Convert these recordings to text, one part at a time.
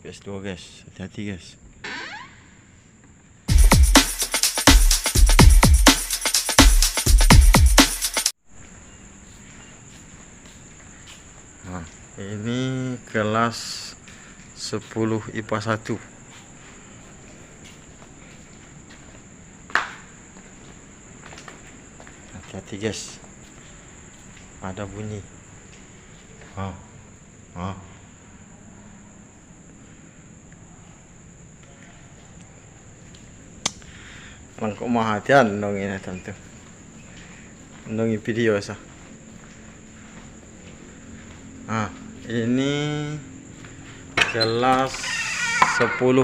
PS2 guys, hati-hati guys. Nah, ini kelas 10 IPA 1. Hati-hati guys, ada bunyi. Langkau mahatian dong ini tentu. Dong video sah. Ini kelas 10.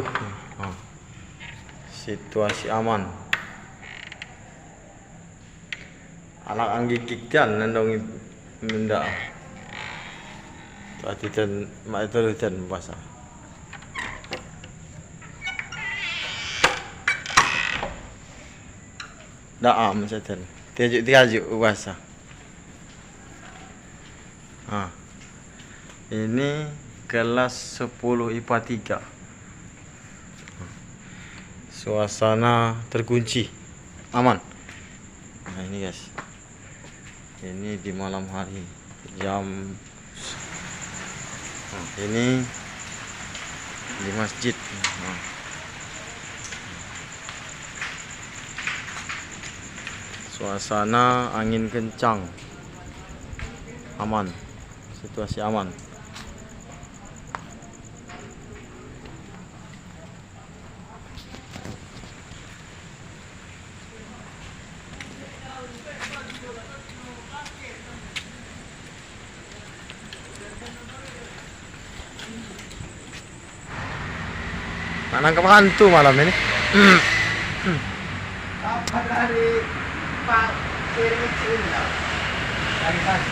Situasi aman. Anak anggikik jan nandong benda. Tadi dan mak itu dan bahasa. Dah macam tu. Tiajuk bahasa. Ini kelas 10 IPA 3. Suasana terkunci, aman. Nah ini guys, ini di malam hari jam. Ini di masjid. Suasana angin kencang, aman, situasi aman. Nangkap hantu malam ini. Apa dari Pak Kirim Cina? Dari mana?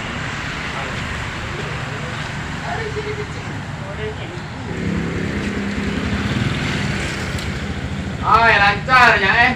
Dari sini kecil. Oh, ya lancar ya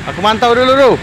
Aku mantau dulu.